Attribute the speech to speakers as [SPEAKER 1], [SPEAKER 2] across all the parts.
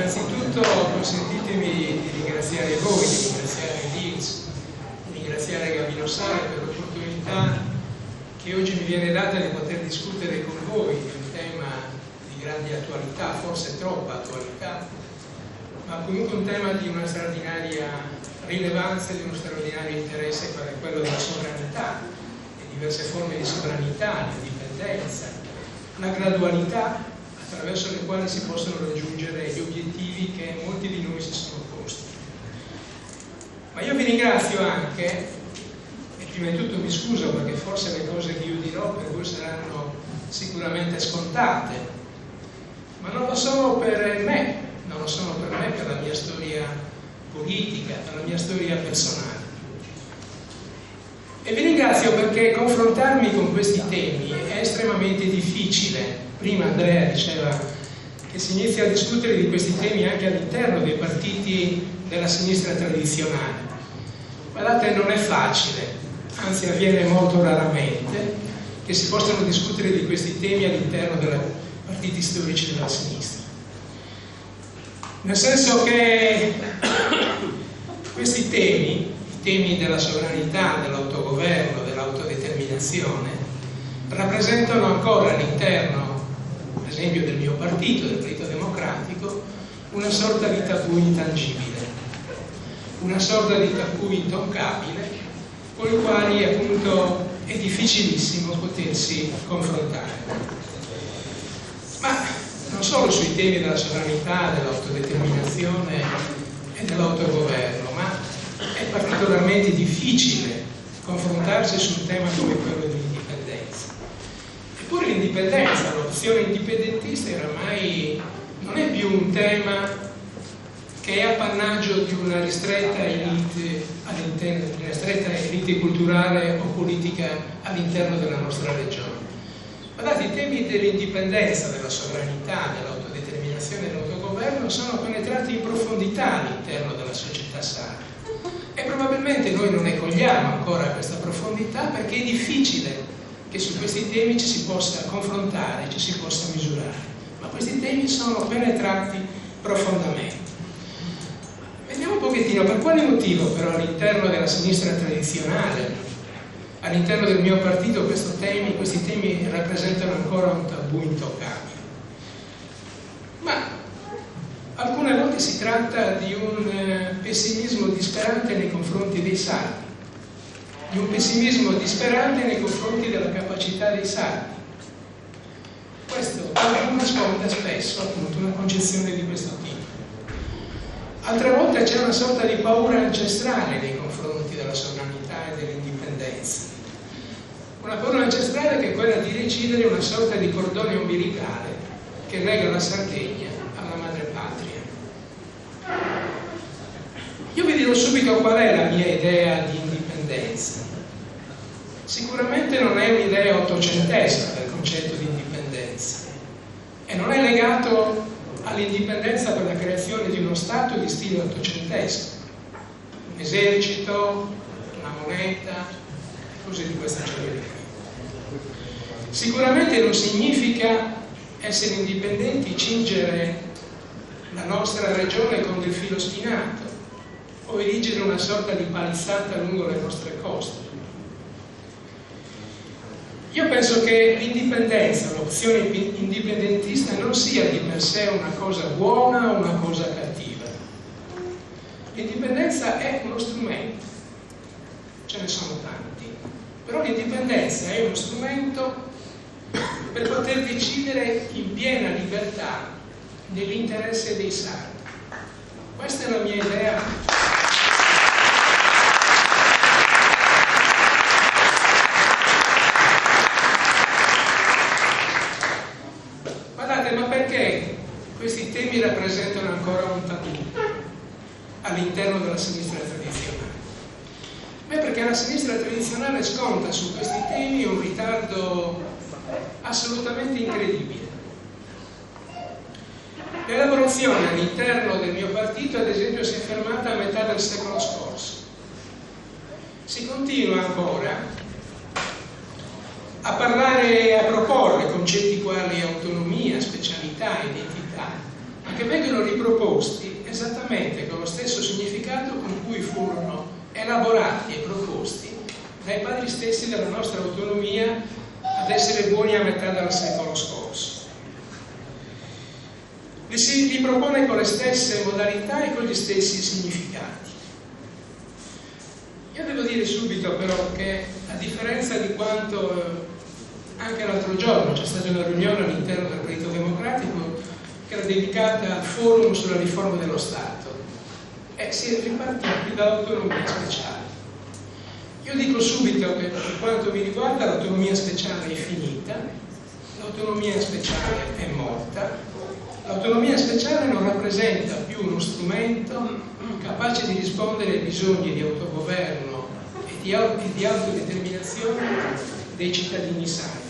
[SPEAKER 1] Innanzitutto consentitemi di ringraziare voi, di ringraziare l'INPS, di ringraziare Gabino Sale per l'opportunità che oggi mi viene data di poter discutere con voi di un tema di grande attualità, forse troppa attualità, ma comunque un tema di una straordinaria rilevanza e di uno straordinario interesse, quale è quello della sovranità, le diverse forme di sovranità, l'indipendenza, la gradualità attraverso le quali si possono raggiungere gli obiettivi che molti di noi si sono posti. Ma io vi ringrazio anche, e prima di tutto mi scuso perché forse le cose che io dirò per voi saranno sicuramente scontate, ma non lo sono per me, non lo sono per me, per la mia storia politica, per la mia storia personale. E vi ringrazio perché confrontarmi con questi temi è estremamente difficile. Prima Andrea diceva che si inizia a discutere di questi temi anche all'interno dei partiti della sinistra tradizionale. Guardate, non è facile, anzi avviene molto raramente che si possano discutere di questi temi all'interno dei partiti storici della sinistra. Nel senso che questi temi, i temi della sovranità, dell'autogoverno, dell'autodeterminazione, rappresentano ancora all'interno, per esempio, del mio partito, del Partito Democratico, una sorta di tabù intangibile, una sorta di tabù intoccabile, con i quali appunto è difficilissimo potersi confrontare. Ma non solo sui temi della sovranità, dell'autodeterminazione e dell'autogoverno, ma è particolarmente difficile confrontarsi su un tema come quello dell'indipendenza. Eppure l'indipendenza, l'opzione indipendentista oramai non è più un tema che è appannaggio di una ristretta elite all'interno, di una stretta elite culturale o politica all'interno della nostra regione. Guardate, i temi dell'indipendenza, della sovranità, dell'autodeterminazione e dell'autogoverno sono penetrati in profondità all'interno della società sarda. E probabilmente noi non ne cogliamo ancora questa profondità perché è difficile che su questi temi ci si possa confrontare, ci si possa misurare. Ma questi temi sono penetrati profondamente. Vediamo un pochettino per quale motivo però all'interno della sinistra tradizionale, all'interno del mio partito, questi temi rappresentano ancora un tabù intoccabile. Ma alcune volte si tratta di un pessimismo disperante nei confronti dei sardi, di un pessimismo disperante nei confronti della capacità dei sardi. Questo nasconde spesso appunto una concezione di questo tipo. Altre volte c'è una sorta di paura ancestrale nei confronti della sovranità e dell'indipendenza. Una paura ancestrale che è quella di recidere una sorta di cordone ombelicale che lega la Sardegna alla madrepatria. Io vi dirò subito qual è la mia idea di indipendenza. Sicuramente non è un'idea ottocentesca del concetto di indipendenza e non è legato all'indipendenza per la creazione di uno Stato di stile ottocentesco, un esercito, una moneta, cose di questa genere. Sicuramente non significa essere indipendenti, cingere la nostra regione con del filo spinato o erigere una sorta di palizzata lungo le nostre coste. Io penso che l'indipendenza, l'opzione indipendentista non sia di per sé una cosa buona o una cosa cattiva. L'indipendenza è uno strumento, ce ne sono tanti, però l'indipendenza è uno strumento per poter decidere in piena libertà nell'interesse dei sardi. Questa è la mia idea. Ma perché questi temi rappresentano ancora un tabù all'interno della sinistra tradizionale? Beh, perché la sinistra tradizionale sconta su questi temi un ritardo assolutamente incredibile. L'elaborazione all'interno del mio partito, ad esempio, si è fermata a metà del secolo scorso. Si continua ancora a parlare e a proporre concetti quali autonomia, specialità, identità, ma che vengono riproposti esattamente con lo stesso significato con cui furono elaborati e proposti dai padri stessi della nostra autonomia ad essere buoni a metà del secolo scorso. Li si ripropone con le stesse modalità e con gli stessi significati. Io devo dire subito però che, a differenza di quanto anche l'altro giorno c'è stata una riunione all'interno del Partito Democratico che era dedicata al forum sulla riforma dello Stato e si è ripartiti dall'autonomia speciale. Io dico subito che per quanto mi riguarda l'autonomia speciale è finita, l'autonomia speciale è morta, l'autonomia speciale non rappresenta più uno strumento capace di rispondere ai bisogni di autogoverno e di autodeterminazione dei cittadini sani.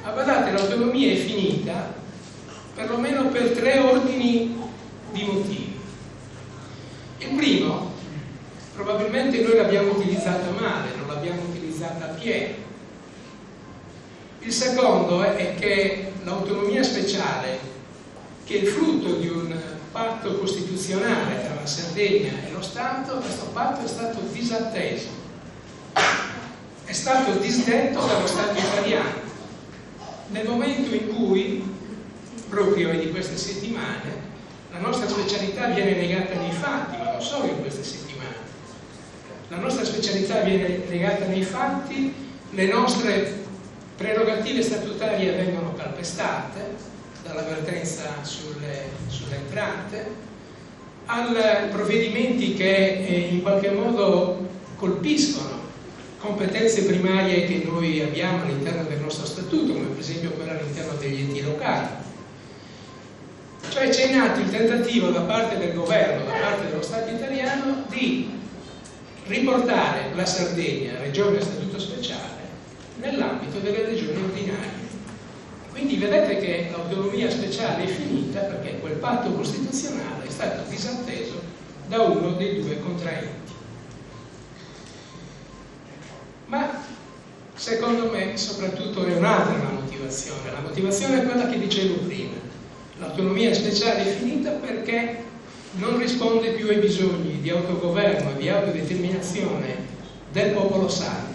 [SPEAKER 1] Ma guardate, l'autonomia è finita perlomeno per 3 ordini di motivi. Il primo, probabilmente noi l'abbiamo utilizzata male, non l'abbiamo utilizzata appieno. Il secondo è che l'autonomia speciale, che è il frutto di un patto costituzionale tra la Sardegna e lo Stato, questo patto è stato disatteso, è stato disdetto dallo Stato italiano nel momento in cui, proprio di queste settimane, la nostra specialità viene negata nei fatti, ma non solo in queste settimane. La nostra specialità viene negata nei fatti, le nostre prerogative statutarie vengono calpestate dall'avvertenza sulle entrate, a provvedimenti che in qualche modo colpiscono competenze primarie che noi abbiamo all'interno del nostro statuto, come per esempio quella all'interno degli enti locali. Cioè c'è in atto il tentativo da parte del governo, da parte dello Stato italiano, di riportare la Sardegna, regione a statuto speciale, nell'ambito delle regioni ordinarie. Quindi vedete che l'autonomia speciale è finita perché quel patto costituzionale è stato disatteso da uno dei 2 contraenti. Ma secondo me soprattutto è un'altra la motivazione. La motivazione è quella che dicevo prima. L'autonomia speciale è finita perché non risponde più ai bisogni di autogoverno e di autodeterminazione del popolo sardo.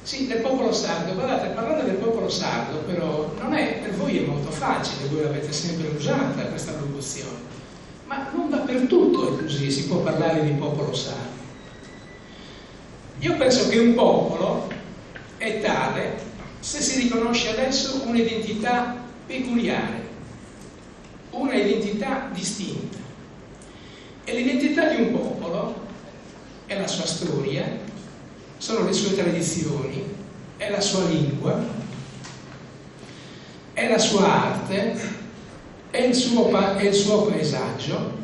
[SPEAKER 1] Sì, del popolo sardo. Guardate, parlare del popolo sardo però non è, per voi è molto facile, voi l'avete sempre usata questa locuzione, ma non dappertutto è così, si può parlare di popolo sardo. Io penso che un popolo è tale se si riconosce adesso un'identità peculiare, una identità distinta. E l'identità di un popolo è la sua storia, sono le sue tradizioni, è la sua lingua, è la sua arte, è il suo paesaggio.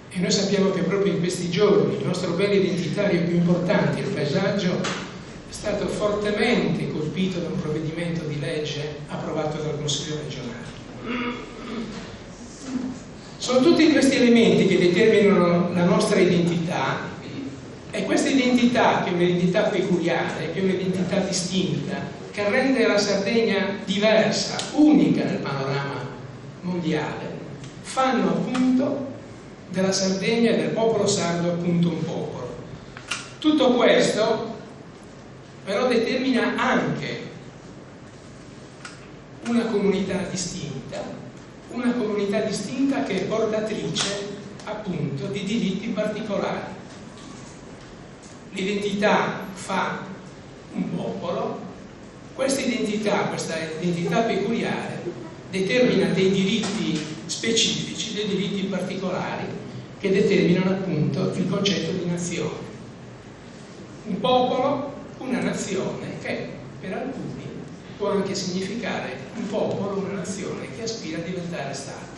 [SPEAKER 1] E noi sappiamo che proprio in questi giorni il nostro bene identitario più importante, il paesaggio, è stato fortemente colpito da un provvedimento di legge approvato dal Consiglio regionale. Sono tutti questi elementi che determinano la nostra identità, e questa identità, che è un'identità peculiare, che è un'identità distinta, che rende la Sardegna diversa, unica nel panorama mondiale, fanno appunto della Sardegna e del popolo sardo appunto un popolo. Tutto questo però determina anche una comunità distinta che è portatrice appunto di diritti particolari. L'identità fa un popolo, questa identità peculiare determina dei diritti specifici, dei diritti particolari che determinano appunto il concetto di nazione. Un popolo, una nazione che per alcuni può anche significare un popolo, una nazione che aspira a diventare Stato.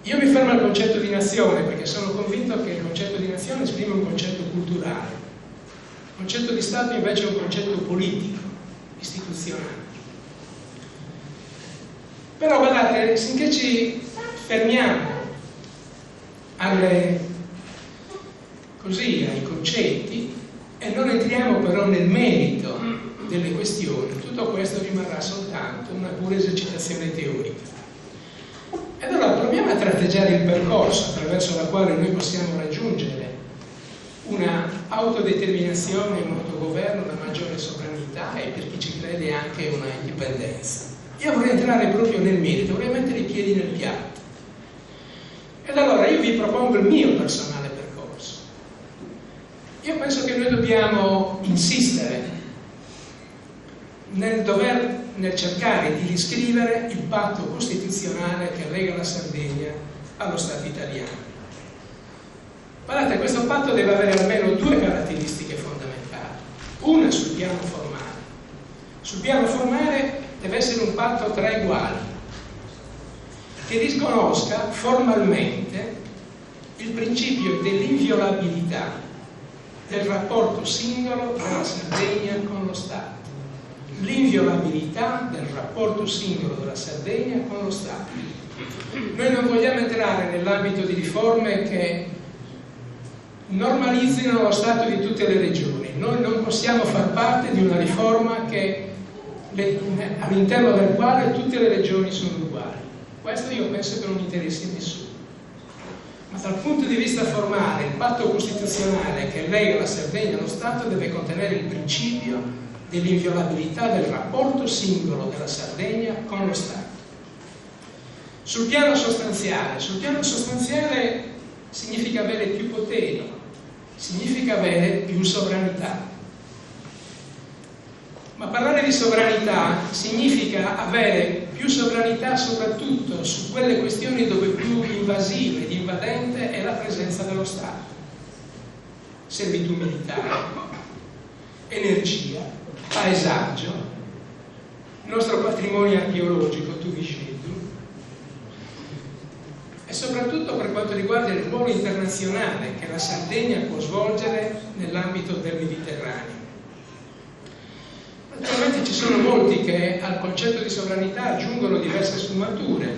[SPEAKER 1] Io mi fermo al concetto di nazione perché sono convinto che il concetto di nazione esprime un concetto culturale. Il concetto di Stato invece è un concetto politico, istituzionale. Però guardate, finché ci fermiamo ai concetti e non entriamo però nel merito delle questioni, tutto questo rimarrà soltanto una pura esercitazione teorica. E allora proviamo a tratteggiare il percorso attraverso la quale noi possiamo raggiungere una autodeterminazione, un autogoverno, una maggiore sovranità e, per chi ci crede, anche una indipendenza. Io vorrei entrare proprio nel merito, vorrei mettere i piedi nel piatto. Ed allora io vi propongo il mio personale percorso. Io penso che noi dobbiamo insistere nel cercare di riscrivere il patto costituzionale che lega la Sardegna allo Stato italiano. Guardate, questo patto deve avere almeno due caratteristiche fondamentali. Una sul piano formale. Sul piano formale deve essere un patto tra eguali, che riconosca formalmente il principio dell'inviolabilità del rapporto singolo della Sardegna con lo Stato. L'inviolabilità del rapporto singolo della Sardegna con lo Stato. Noi non vogliamo entrare nell'ambito di riforme che normalizzino lo Stato di tutte le regioni. Noi non possiamo far parte di una riforma all'interno del quale tutte le regioni sono uguali. Questo io penso che non interessi a nessuno. Ma dal punto di vista formale, il patto costituzionale che lega la Sardegna allo Stato deve contenere il principio dell'inviolabilità del rapporto singolo della Sardegna con lo Stato. Sul piano sostanziale significa avere più poteri, significa avere più sovranità. Ma parlare di sovranità significa avere più sovranità soprattutto su quelle questioni dove più invasiva ed invadente è la presenza dello Stato. Servitù militare, energia, paesaggio, il nostro patrimonio archeologico, Tuvisceddu, e soprattutto per quanto riguarda il ruolo internazionale che la Sardegna può svolgere nell'ambito del Mediterraneo. Naturalmente ci sono molti che al concetto di sovranità aggiungono diverse sfumature.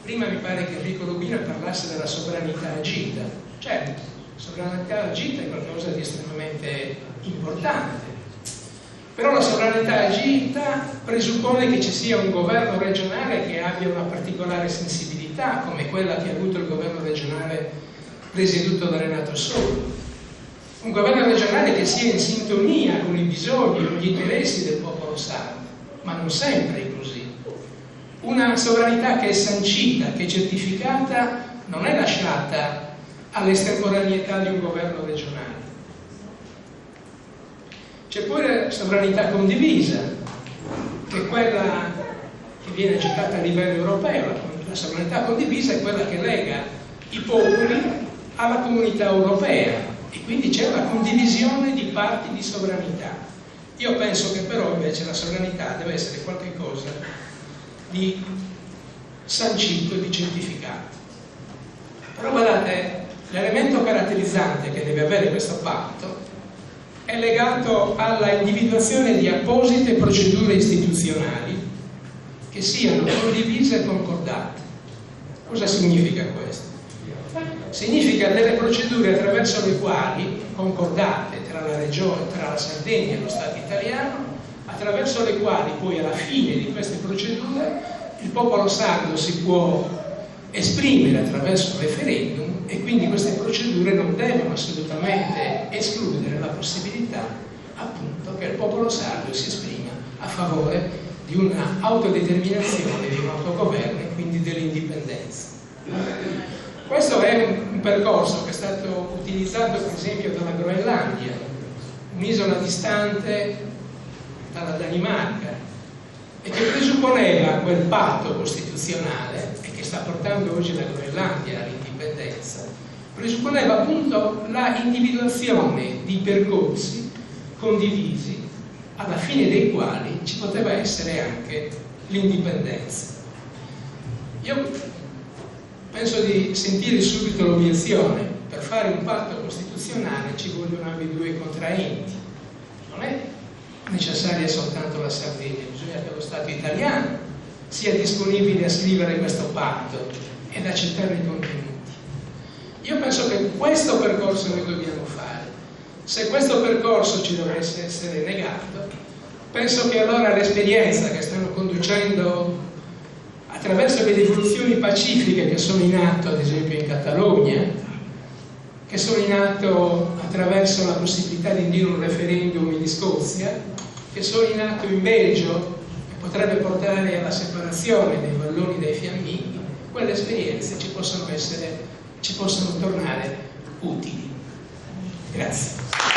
[SPEAKER 1] Prima mi pare che Enrico Rubina parlasse della sovranità agita. Certo, la sovranità agita è qualcosa di estremamente importante, però la sovranità agita presuppone che ci sia un governo regionale che abbia una particolare sensibilità, come quella che ha avuto il governo regionale presieduto da Renato Soru. Un governo regionale che sia in sintonia con i bisogni, con gli interessi del popolo sardo, ma non sempre è così. Una sovranità che è sancita, che è certificata, non è lasciata all'estemporaneità di un governo regionale. C'è poi la sovranità condivisa, che è quella che viene accettata a livello europeo. La sovranità condivisa è quella che lega i popoli alla comunità europea. E quindi c'è una condivisione di parti di sovranità. Io penso che però invece la sovranità deve essere qualcosa di sancito e di certificato. Però guardate, l'elemento caratterizzante che deve avere questo patto è legato alla individuazione di apposite procedure istituzionali che siano condivise e concordate. Cosa significa questo? Significa delle procedure attraverso le quali, concordate tra la Regione, tra la Sardegna e lo Stato italiano, attraverso le quali poi alla fine di queste procedure il popolo sardo si può esprimere attraverso un referendum, e quindi queste procedure non devono assolutamente escludere la possibilità appunto che il popolo sardo si esprima a favore di una autodeterminazione, di un autogoverno e quindi dell'indipendenza. Questo è un percorso che è stato utilizzato per esempio dalla Groenlandia, un'isola distante dalla Danimarca, e che presupponeva quel patto costituzionale e che sta portando oggi la Groenlandia all'indipendenza, presupponeva appunto la individuazione di percorsi condivisi alla fine dei quali ci poteva essere anche l'indipendenza. Io penso di sentire subito l'obiezione: per fare un patto costituzionale ci vogliono ambedue i contraenti. Non è necessaria soltanto la Sardegna, bisogna che lo Stato italiano sia disponibile a scrivere questo patto ed accettare i contenuti. Io penso che questo percorso noi dobbiamo fare. Se questo percorso ci dovesse essere negato, Penso che allora l'esperienza che stanno conducendo attraverso le rivoluzioni pacifiche che sono in atto, ad esempio in Catalogna, che sono in atto attraverso la possibilità di indire un referendum in Scozia, che sono in atto in Belgio, che potrebbe portare alla separazione dei valloni dai fiamminghi, quelle esperienze ci possono tornare utili. Grazie.